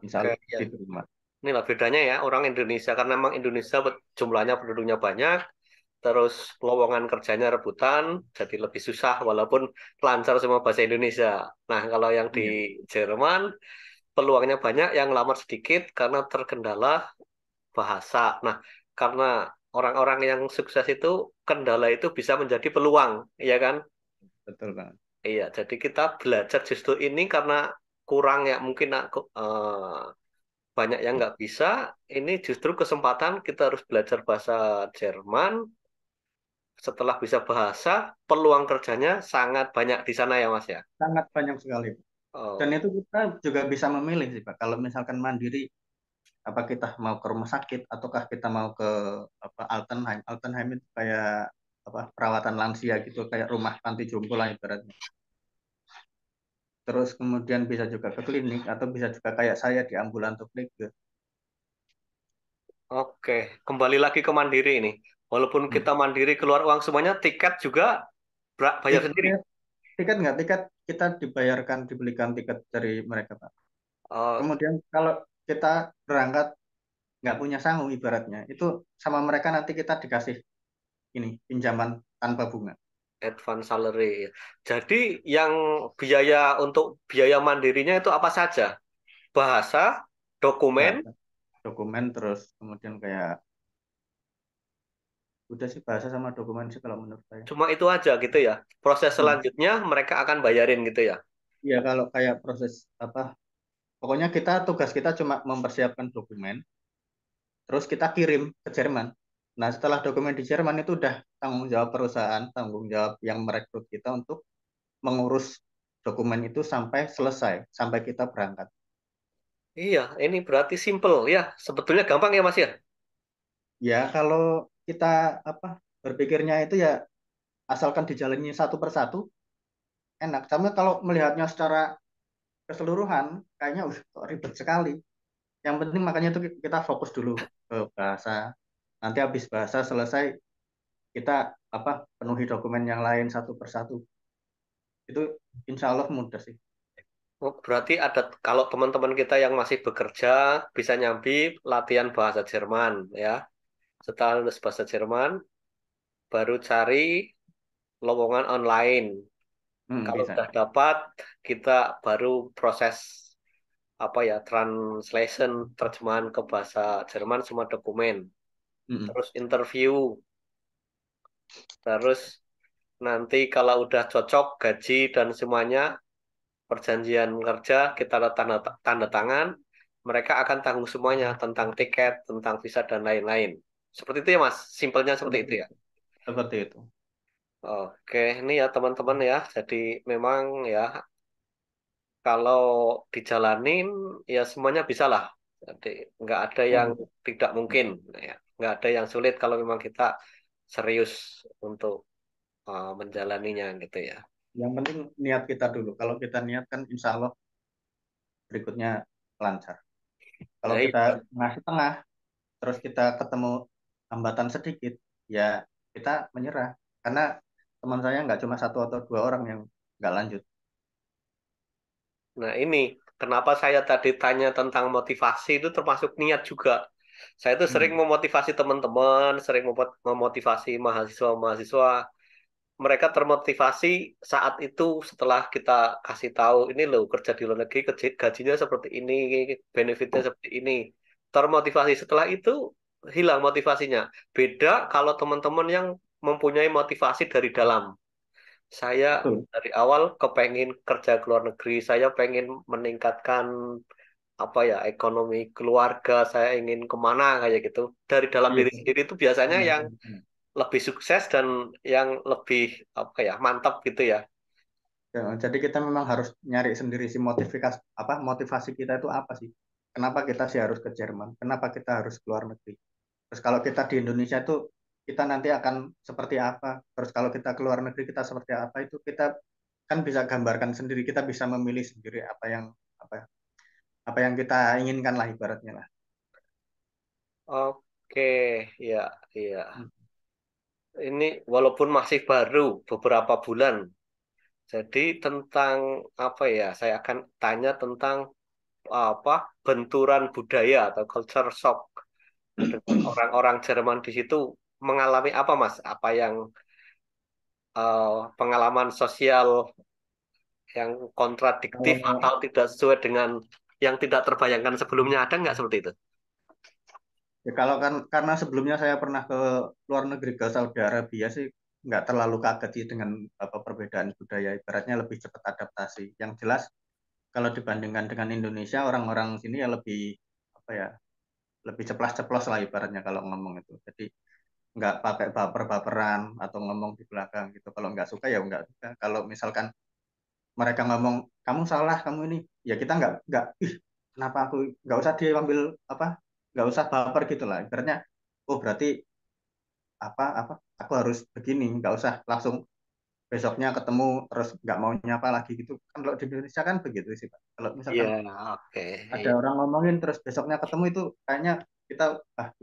insya oke. Allah Ya. diterima. Inilah bedanya ya orang Indonesia karena memang Indonesia jumlahnya penduduknya banyak, terus lowongan kerjanya rebutan, jadi lebih susah walaupun lancar semua bahasa Indonesia. Nah, kalau yang di Iya, Jerman peluangnya banyak, yang lamar sedikit karena terkendala bahasa. Nah, karena orang-orang yang sukses itu kendala itu bisa menjadi peluang, ya kan? betul banget. Iya, jadi kita belajar justru ini karena kurang ya mungkin aku banyak yang nggak bisa. Ini justru kesempatan kita harus belajar bahasa Jerman. Setelah bisa bahasa, peluang kerjanya sangat banyak di sana ya Mas ya. Sangat banyak sekali. Dan Oh, itu kita juga bisa memilih sih Pak. Kalau misalkan mandiri, apa kita mau ke rumah sakit, ataukah kita mau ke apa Altenheim. Altenheim itu kayak apa perawatan lansia gitu, kayak rumah panti jompo lah ibaratnya. Terus kemudian bisa juga ke klinik atau bisa juga kayak saya di ambulan atau klinik. oke. Kembali lagi ke mandiri ini. Walaupun Hmm. kita mandiri keluar uang semuanya, tiket juga bayar sendiri. Tiket, tiket nggak tiket kita dibayarkan dibelikan tiket dari mereka Pak. Oh, Kemudian kalau kita berangkat nggak punya sangu ibaratnya itu sama mereka nanti kita dikasih ini pinjaman tanpa bunga. advance salary. Jadi yang biaya untuk biaya mandirinya itu apa saja? Bahasa, dokumen, Bahasa dokumen terus kemudian kayak udah sih bahasa sama dokumen sih kalau menurut saya. cuma itu aja gitu ya. Proses Hmm. selanjutnya mereka akan bayarin gitu ya. Iya kalau kayak proses apa pokoknya kita tugas kita cuma mempersiapkan dokumen terus kita kirim ke Jerman. Nah setelah dokumen di Jerman itu udah tanggung jawab perusahaan, tanggung jawab yang merekrut kita untuk mengurus dokumen itu sampai selesai, sampai kita berangkat. Iya, ini berarti simple ya. Sebetulnya gampang ya Mas ya. Ya kalau kita apa berpikirnya itu ya asalkan dijalani satu persatu enak. Sama kalau melihatnya secara keseluruhan kayaknya kok ribet sekali. Yang penting makanya itu kita fokus dulu ke bahasa. Nanti habis bahasa selesai kita apa penuhi dokumen yang lain satu persatu. Itu insya Allah mudah sih. Oh, berarti ada kalau teman-teman kita yang masih bekerja bisa nyambi latihan bahasa Jerman ya. Setelah lulus bahasa Jerman, baru cari lowongan online. Kalau Bisa. udah dapat, kita baru proses apa ya translation terjemahan ke bahasa Jerman semua dokumen. Mm-mm. Terus interview, terus nanti kalau udah cocok gaji dan semuanya perjanjian kerja kita tanda tangan, mereka akan tanggung semuanya tentang tiket, tentang visa dan lain-lain. Seperti itu ya Mas, simpelnya seperti Seperti itu ya. itu. Seperti itu. Oke, ini ya teman-teman ya. Jadi memang ya kalau dijalanin ya semuanya bisa lah. Jadi nggak ada yang Hmm. tidak mungkin, ya. Nggak ada yang sulit kalau memang kita serius untuk menjalaninya gitu ya. Yang penting niat kita dulu. Kalau kita niat kan insya Allah berikutnya lancar. Kalau Nah, kita iya. ngasih tengah, terus kita ketemu hambatan sedikit, ya kita menyerah. Karena teman saya nggak cuma satu atau 2 orang yang nggak lanjut. Nah, ini kenapa saya tadi tanya tentang motivasi itu termasuk niat juga. Saya itu sering Hmm. memotivasi teman-teman, sering memotivasi mahasiswa-mahasiswa. Mereka termotivasi saat itu setelah kita kasih tahu ini loh kerja di luar negeri gajinya seperti ini, benefitnya seperti ini. Termotivasi setelah itu hilang motivasinya. Beda kalau teman-teman yang mempunyai motivasi dari dalam. Saya Betul. dari awal kepengen kerja ke luar negeri, saya pengen meningkatkan apa ya ekonomi keluarga, saya ingin kemana kayak gitu. Dari dalam Iya, diri sendiri itu biasanya sama, yang sama, sama. lebih sukses dan yang lebih apa ya mantap gitu ya. Ya, jadi kita memang harus nyari sendiri si motivasi apa motivasi kita itu apa sih? Kenapa kita sih harus ke Jerman? Kenapa kita harus keluar negeri? Terus kalau kita di Indonesia itu kita nanti akan seperti apa? Terus kalau kita keluar negeri kita seperti apa itu kita kan bisa gambarkan sendiri, kita bisa memilih sendiri apa apa yang kita inginkan lah ibaratnya lah. Oke, ya, iya. Ini walaupun masih baru beberapa bulan. Jadi tentang apa ya? Saya akan tanya tentang apa benturan budaya atau culture shock dengan orang-orang Jerman di situ mengalami apa Mas? Apa yang pengalaman sosial yang kontradiktif Kalau atau tidak sesuai dengan yang tidak terbayangkan sebelumnya ada nggak seperti itu? ya kalau kan karena sebelumnya saya pernah ke luar negeri ke Saudi Arabia sih nggak terlalu kaget sih dengan apa perbedaan budaya ibaratnya lebih cepat adaptasi. Yang jelas kalau dibandingkan dengan Indonesia orang-orang sini ya lebih apa ya lebih ceplas-ceplos lah ibaratnya kalau ngomong itu. Jadi nggak pakai baper-baperan atau ngomong di belakang gitu. Kalau nggak suka ya nggak suka. Kalau misalkan mereka ngomong kamu salah kamu ini ya kita nggak ih kenapa aku nggak usah diambil apa nggak usah baper gitu lah. Ibaratnya oh berarti apa aku harus begini nggak usah langsung besoknya ketemu terus nggak mau nyapa lagi gitu kan kalau di Indonesia kan begitu sih Pak kalau Iya, misalkan oke. ada Iya. orang ngomongin terus besoknya ketemu itu kayaknya kita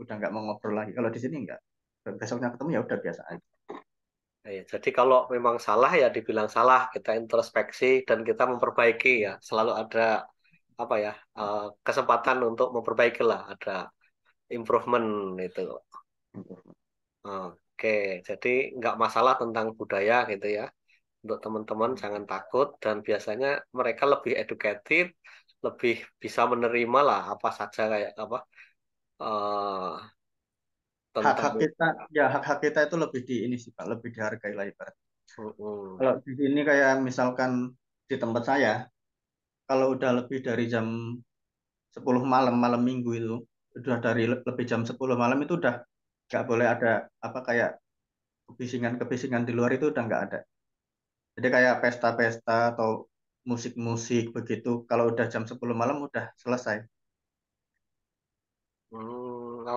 udah nggak mau ngobrol lagi kalau di sini nggak besoknya ketemu ya udah biasa aja. Iya, jadi kalau memang salah ya dibilang salah, kita introspeksi dan kita memperbaiki ya. Selalu ada apa ya kesempatan untuk memperbaiki lah, ada improvement itu. Oke, jadi nggak masalah tentang budaya gitu ya. Untuk teman-teman jangan takut dan biasanya mereka lebih educated, lebih bisa menerima lah apa saja kayak apa eh, tentang. Hak-hak kita ya hak-hak kita itu lebih di ini sih Pak lebih dihargai lah ibarat Mm-mm. kalau di sini kayak misalkan di tempat saya kalau udah lebih dari jam 10 malam malam minggu itu udah dari lebih jam 10 malam itu udah nggak boleh ada apa kayak kebisingan-kebisingan di luar itu udah nggak ada. Jadi kayak pesta-pesta atau musik-musik begitu, kalau udah jam 10 malam udah selesai.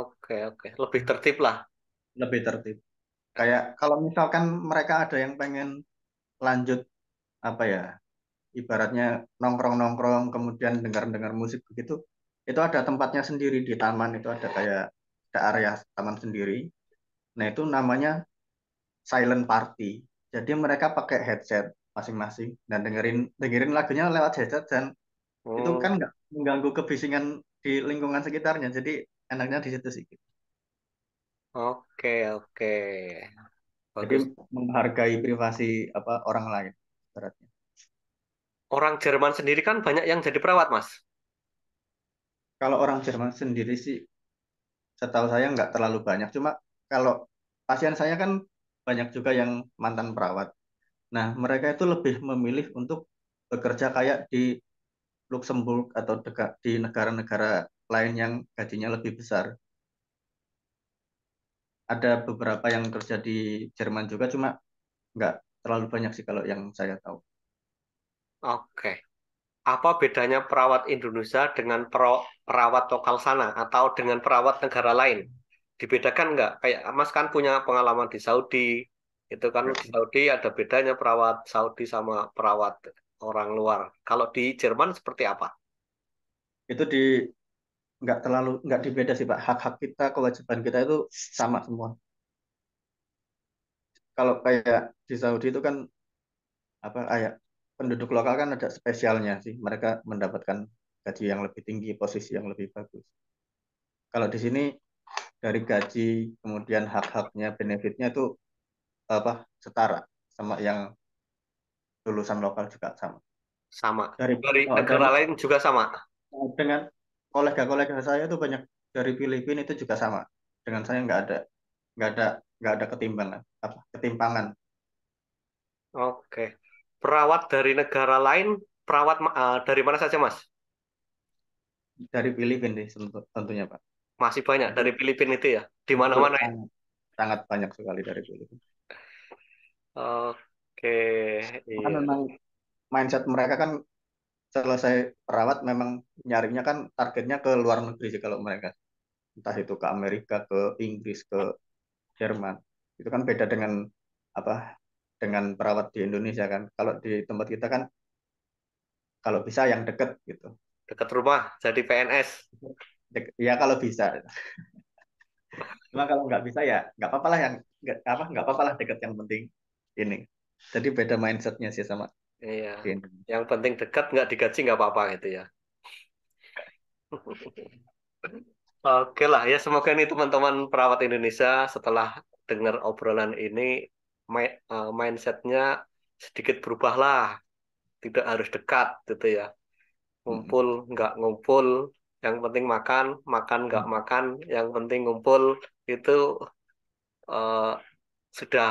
Oke, oke, lebih tertib lah. Lebih tertib. Kayak kalau misalkan mereka ada yang pengen lanjut apa ya, ibaratnya nongkrong-nongkrong kemudian dengar-dengar musik begitu, itu ada tempatnya sendiri di taman itu ada kayak ada area taman sendiri. Nah, itu namanya silent party. Jadi mereka pakai headset masing-masing dan dengerin dengerin lagunya lewat headset dan itu kan Hmm, nggak mengganggu kebisingan di lingkungan sekitarnya. Jadi enaknya di situ sih. oke, oke, Jadi bagus. menghargai privasi apa orang lain. Ibaratnya. Orang Jerman sendiri kan banyak yang jadi perawat, Mas. Kalau orang Jerman sendiri sih, setahu saya nggak terlalu banyak. Cuma kalau pasien saya kan banyak juga yang mantan perawat. Nah, mereka itu lebih memilih untuk bekerja kayak di Luxembourg atau di negara-negara lain yang gajinya lebih besar. Ada beberapa yang kerja di Jerman juga, cuma nggak terlalu banyak sih kalau yang saya tahu. Oke. Apa bedanya perawat Indonesia dengan perawat lokal sana atau dengan perawat negara lain? Dibedakan nggak? Kayak Mas kan punya pengalaman di Saudi. Itu kan Ya. di Saudi ada bedanya perawat Saudi sama perawat orang luar. Kalau di Jerman seperti apa? Itu di nggak dibeda sih Pak. Hak-hak kita, kewajiban kita itu sama semua. Kalau kayak di Saudi itu kan apa kayak penduduk lokal kan ada spesialnya sih. Mereka mendapatkan gaji yang lebih tinggi, posisi yang lebih bagus. Kalau di sini dari gaji, kemudian hak-haknya, benefitnya itu apa setara sama yang lulusan lokal juga sama. Sama. Dari Dari oh, negara lain juga sama. dengan kolega-kolega saya itu banyak dari Filipina itu juga sama. Dengan saya nggak ada nggak ada ketimbangan apa ketimpangan. Oke. Perawat dari negara lain, perawat dari mana saja, Mas? Dari Filipina sih tentunya Pak. Masih banyak Itu dari Filipina itu ya, di itu mana-mana ya. sangat, sangat banyak sekali dari Filipina. Oke, Karena iya. memang mindset mereka kan selesai perawat memang nyarinya kan targetnya ke luar negeri sih kalau mereka. Entah itu ke Amerika, ke Inggris, ke Jerman. Itu kan beda dengan apa dengan perawat di Indonesia kan. Kalau di tempat kita kan kalau bisa yang deket gitu. Dekat rumah, jadi PNS. Ya kalau bisa. Cuma kalau nggak bisa ya nggak apa-apa lah yang nggak apa-apa lah deket yang penting ini. Jadi beda mindsetnya sih sama Iya. di Indonesia. Yang penting dekat, nggak digaji nggak apa-apa gitu ya. Oke lah ya, semoga nih teman-teman perawat Indonesia setelah dengar obrolan ini mindsetnya sedikit berubah lah, tidak harus dekat gitu ya. Mm-mm. Ngumpul nggak ngumpul, yang penting makan, makan nggak makan, yang penting ngumpul itu eh, sudah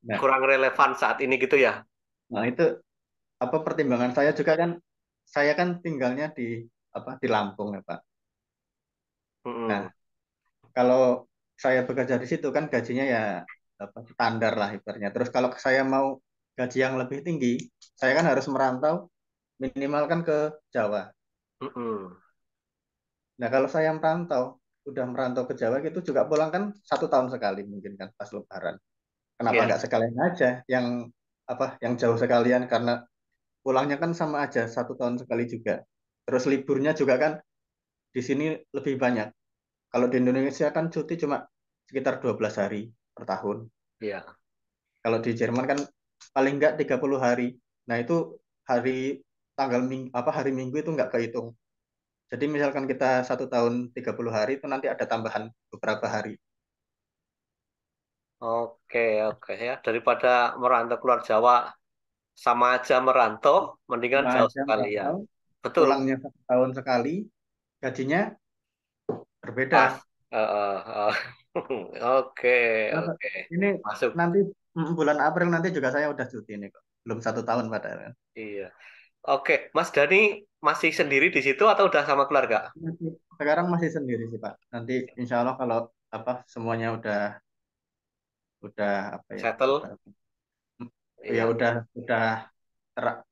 Nah, kurang relevan saat ini gitu ya. nah itu apa pertimbangan saya kan tinggalnya di di Lampung ya Pak. Nah, Mm-mm. kalau saya bekerja di situ kan gajinya ya standar lah ibaratnya. Terus kalau saya mau gaji yang lebih tinggi, saya kan harus merantau minimal kan ke Jawa. Mm-mm. Nah, kalau saya merantau, udah merantau ke Jawa gitu juga pulang kan 1 tahun sekali mungkin kan pas Lebaran. Kenapa Ya, nggak sekalian aja yang jauh sekalian karena pulangnya kan sama aja 1 tahun sekali juga. Terus liburnya juga kan di sini lebih banyak. Kalau di Indonesia kan cuti cuma sekitar 12 hari per tahun. ya. Kalau di Jerman kan paling nggak 30 hari. Nah, itu hari hari Minggu itu nggak kehitung. Jadi misalkan kita 1 tahun 30 hari itu nanti ada tambahan beberapa hari. Oke, oke ya. Daripada merantau keluar Jawa, sama aja merantau, mendingan Cuma jauh aja sekalian. merantau, Betul, pulangnya 1 tahun sekali, gajinya pas. berbeda. Oke, Kenapa? oke. Ini Masuk. nanti bulan April nanti juga saya udah cuti nih kok. Belum 1 tahun padahal. Iya. Oke, Mas Dani masih sendiri di situ atau udah sama keluarga? Sekarang masih sendiri sih Pak. Nanti insya Allah kalau semuanya udah apa ya Settle? ibaratnya ya Iya, udah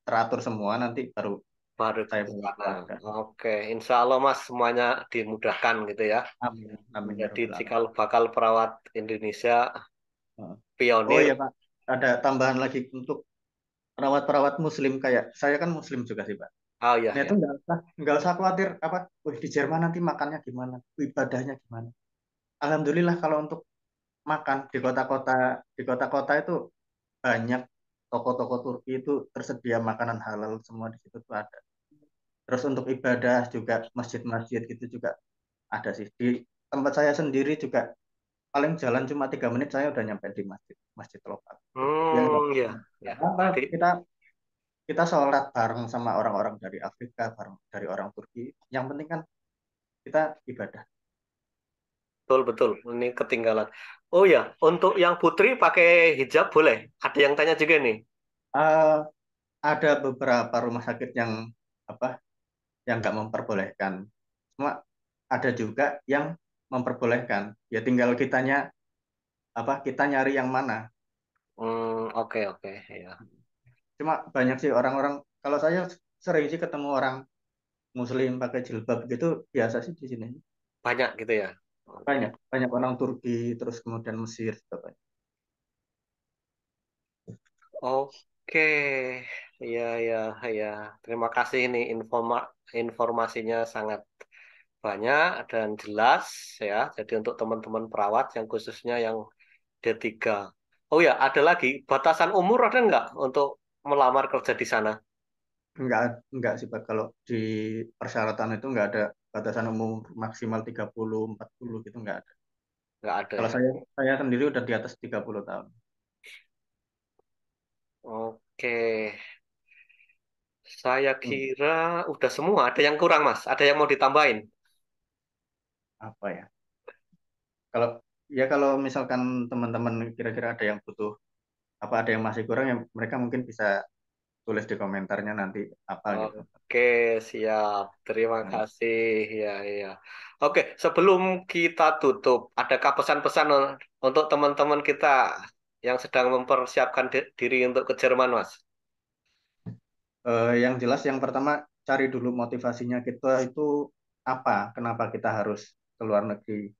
teratur semua nanti baru baru ke saya bawa sana. keluarga. Oke, insya Allah Mas semuanya dimudahkan gitu ya. Amin, amin ya Menjadi Rabbal cikal Alamin. bakal perawat Indonesia, Heeh. Oh pionir. iya Pak, ada tambahan lagi untuk perawat-perawat Muslim kayak saya kan Muslim juga sih Pak. Oh iya, Nah itu ya. nggak usah khawatir wih di Jerman nanti makannya gimana, ibadahnya gimana. Alhamdulillah kalau untuk makan di kota-kota itu banyak toko-toko Turki itu tersedia makanan halal semua di situ tuh ada. Terus untuk ibadah juga masjid-masjid gitu juga ada sih. Di tempat saya sendiri juga paling jalan cuma 3 menit saya udah nyampe di masjid masjid lokal. Ya enggak, Ya, ya. enggak apa Jadi kita kita sholat bareng sama orang-orang dari Afrika, bareng dari orang Turki. Yang penting kan kita ibadah. betul betul. Ini ketinggalan. Oh ya, untuk yang putri pakai hijab boleh. Ada yang tanya juga nih. Eh, ada beberapa rumah sakit yang apa yang nggak memperbolehkan. Cuma ada juga yang memperbolehkan. Ya tinggal kita nyari yang mana. Oke oke ya. Cuma banyak sih orang-orang kalau saya sering sih ketemu orang Muslim pakai jilbab gitu biasa sih di sini. Banyak gitu ya. Oke. Banyak banyak orang Turki terus kemudian Mesir juga banyak. Oke, ya, ya, ya. Terima kasih ini informasinya sangat banyak dan jelas ya. Jadi untuk teman-teman perawat yang khususnya yang D3. Oh ya, ada lagi batasan umur ada nggak untuk melamar kerja di sana? Enggak sih Pak kalau di persyaratan itu enggak ada batasan umur maksimal 30 40 gitu enggak ada. Nggak ada Kalau ya. saya sendiri udah di atas 30 tahun. Oke, saya Hmm, kira udah semua. Ada yang kurang, Mas? Ada yang mau ditambahin? apa ya? Kalau kalau misalkan teman-teman kira-kira ada yang butuh apa ada yang masih kurang yang mereka mungkin bisa tulis di komentarnya nanti apa gitu. Oke, siap. Terima Nah, kasih. Ya, ya. Oke, sebelum kita tutup, adakah pesan-pesan untuk teman-teman kita yang sedang mempersiapkan diri untuk ke Jerman, Mas? yang jelas yang pertama cari dulu motivasinya kita itu apa, kenapa kita harus ke luar negeri.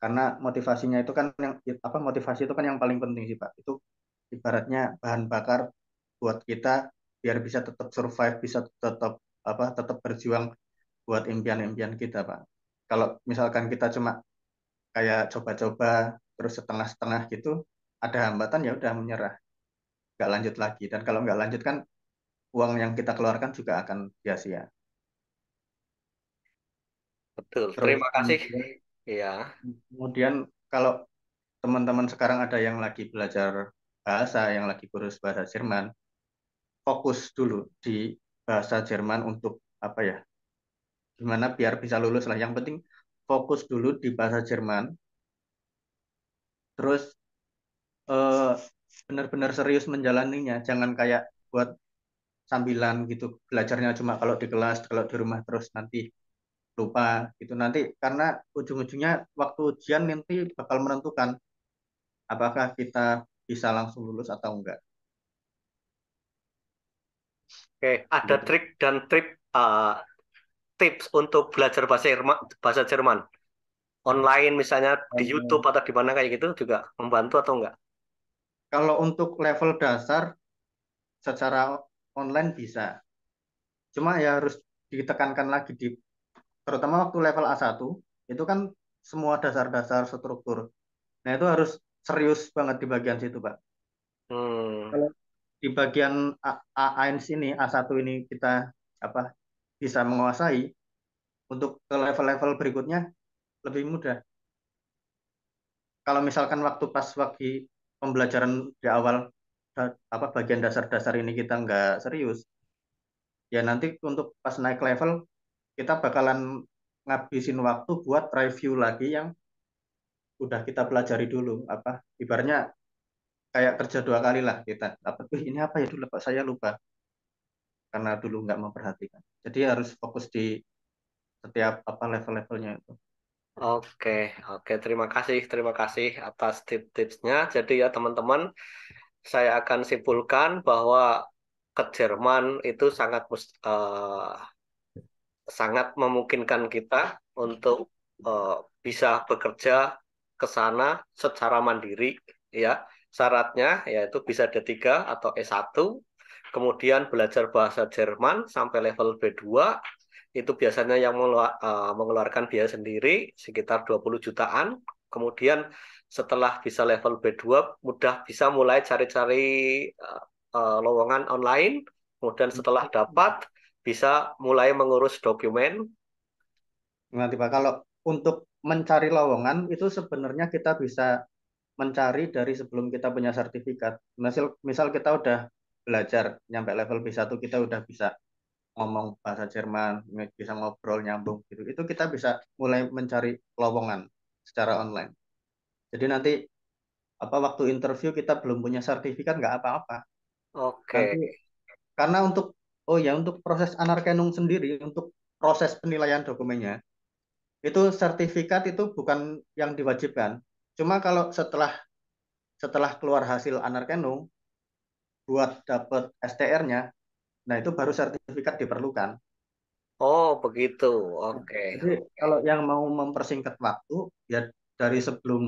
Karena motivasinya itu kan yang apa motivasi itu kan yang paling penting sih Pak. Itu ibaratnya bahan bakar buat kita biar bisa tetap survive, bisa tetap apa tetap berjuang buat impian-impian kita, Pak. Kalau misalkan kita cuma kayak coba-coba terus setengah-setengah gitu, ada hambatan ya udah menyerah, nggak lanjut lagi. Dan kalau nggak lanjut kan uang yang kita keluarkan juga akan sia-sia. Betul. Terus Terima kasih. Iya. kemudian kalau teman-teman sekarang ada yang lagi belajar bahasa, yang lagi kursus bahasa Jerman, fokus dulu di bahasa Jerman untuk apa ya? Gimana biar bisa lulus lah. Yang penting fokus dulu di bahasa Jerman, terus eh, benar-benar serius menjalaninya. Jangan kayak buat sambilan gitu, belajarnya cuma kalau di kelas, kalau di rumah terus nanti lupa gitu. Nanti karena ujung-ujungnya waktu ujian nanti bakal menentukan apakah kita bisa langsung lulus atau enggak. Oke, ada Gitu. trik dan tips untuk belajar bahasa Jerman. Online misalnya di YouTube Eh, atau di mana kayak gitu juga membantu atau enggak? Kalau untuk level dasar secara online bisa. Cuma ya harus ditekankan lagi di terutama waktu level A1 itu kan semua dasar-dasar struktur. Nah, itu harus serius banget di bagian situ, Pak. Hmm, Kalau di bagian A1 ini, A1 ini kita apa bisa menguasai, untuk ke level-level berikutnya lebih mudah. Kalau misalkan waktu pembelajaran di awal apa bagian dasar-dasar ini kita nggak serius, ya nanti untuk pas naik level kita bakalan ngabisin waktu buat review lagi yang udah kita pelajari dulu apa ibaratnya kayak kerja 2 kali lah kita apa ini apa ya dulu Pak saya lupa karena dulu nggak memperhatikan jadi harus fokus di setiap apa level-levelnya itu. oke, oke. Terima kasih atas tips-tipsnya. Jadi ya teman-teman, saya akan simpulkan bahwa ke Jerman itu sangat memungkinkan kita untuk bisa bekerja ke sana secara mandiri, ya. Syaratnya yaitu bisa D3 atau S1, kemudian belajar bahasa Jerman sampai level B2, itu biasanya yang mengeluarkan biaya sendiri sekitar 20 jutaan. Kemudian setelah bisa level B2, mudah bisa mulai cari-cari uh, lowongan online. Kemudian setelah dapat, bisa mulai mengurus dokumen. Nanti Pak kalau untuk mencari lowongan itu sebenarnya kita bisa mencari dari sebelum kita punya sertifikat misal kita udah belajar nyampe level B1 kita udah bisa ngomong bahasa Jerman bisa ngobrol nyambung gitu itu kita bisa mulai mencari lowongan secara online. Jadi nanti apa waktu interview kita belum punya sertifikat nggak apa-apa. Oke. Nanti karena untuk oh ya untuk proses anarkenung sendiri untuk proses penilaian dokumennya itu sertifikat itu bukan yang diwajibkan. Cuma kalau setelah setelah keluar hasil anarkenung buat dapat STR-nya, nah itu baru sertifikat diperlukan. Oh, begitu. Oke. Jadi kalau yang mau mempersingkat waktu ya dari sebelum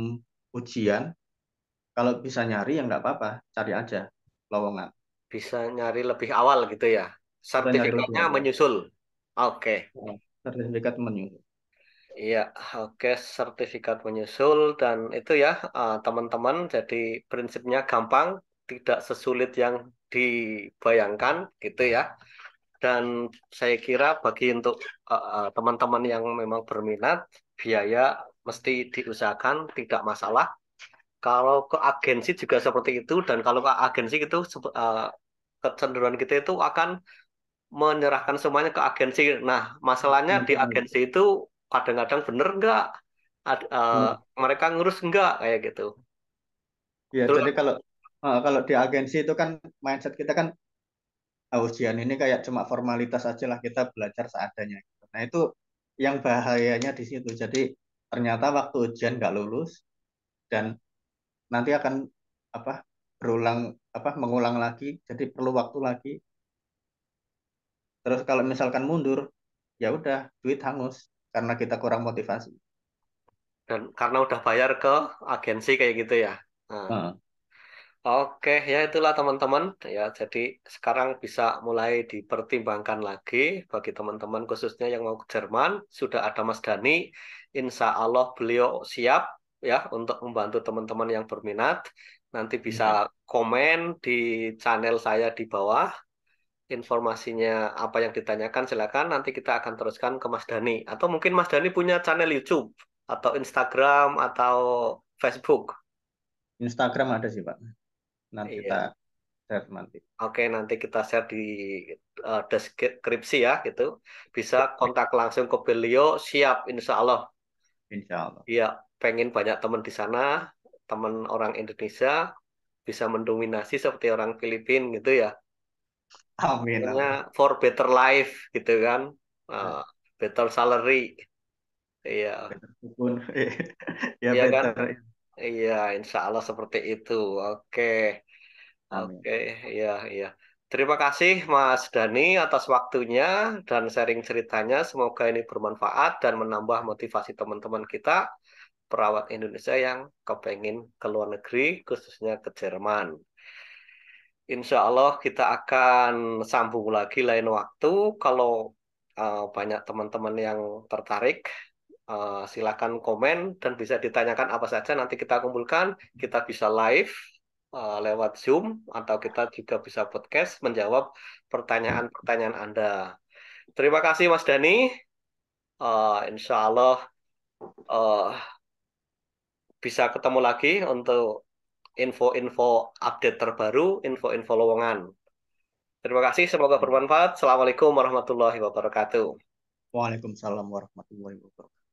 ujian kalau bisa nyari ya nggak apa-apa, cari aja lowongan. Bisa nyari lebih awal gitu ya. Kita nyari lebih Sertifikatnya awal. menyusul. Oke. Nah, sertifikat menu. Iya, oke, sertifikat menyusul dan itu ya teman-teman. Jadi prinsipnya gampang, tidak sesulit yang dibayangkan gitu ya. Dan saya kira bagi untuk teman-teman yang memang berminat, biaya mesti diusahakan, tidak masalah. Kalau ke agensi juga seperti itu, dan kalau ke agensi itu kecenderungan kita itu akan menyerahkan semuanya ke agensi. Nah, masalahnya di agensi itu kadang-kadang bener nggak, Benar. mereka ngurus nggak kayak gitu. Ya, Betul jadi nggak? kalau kalau di agensi itu kan mindset kita kan, ujian ini kayak cuma formalitas aja lah, kita belajar seadanya. Nah itu yang bahayanya di situ. Jadi ternyata waktu ujian nggak lulus dan nanti akan apa berulang, mengulang lagi. Jadi perlu waktu lagi. Terus kalau misalkan mundur, ya udah duit hangus karena kita kurang motivasi. Dan karena udah bayar ke agensi kayak gitu ya. Nah, Heeh. oke, ya itulah teman-teman. Ya, jadi sekarang bisa mulai dipertimbangkan lagi bagi teman-teman khususnya yang mau ke Jerman. Sudah ada Mas Dani. Insya Allah beliau siap ya untuk membantu teman-teman yang berminat. Nanti bisa Insya komen di channel saya di bawah. Informasinya apa yang ditanyakan silakan. Nanti kita akan teruskan ke Mas Dani. Atau mungkin Mas Dani punya channel YouTube atau Instagram atau Facebook. Instagram ada sih Pak. Nanti kita Iya. share nanti. Oke, nanti kita share di deskripsi ya, gitu. Bisa kontak langsung ke beliau, siap, insya Allah. Insya Allah. Iya, pengen banyak teman di sana, teman orang Indonesia, bisa mendominasi seperti orang Filipina gitu ya. Amin, Pokoknya amin. for better life gitu kan. Uh, better salary. Iya, Better pun. Ya iya kan? better. Iya, insya Allah seperti itu. Oke. Amin. Oke, iya, iya. Terima kasih Mas Dani atas waktunya dan sharing ceritanya. Semoga ini bermanfaat dan menambah motivasi teman-teman kita, perawat Indonesia yang kepengen ke luar negeri, khususnya ke Jerman. Insya Allah kita akan sambung lagi lain waktu. Kalau banyak teman-teman yang tertarik, silakan komen dan bisa ditanyakan apa saja. Nanti kita kumpulkan, kita bisa live lewat Zoom atau kita juga bisa podcast menjawab pertanyaan-pertanyaan Anda. Terima kasih Mas Dani. Insya Allah eh, bisa ketemu lagi untuk info-info update terbaru, info-info lowongan. Terima kasih, semoga bermanfaat. Assalamualaikum warahmatullahi wabarakatuh. Waalaikumsalam warahmatullahi wabarakatuh.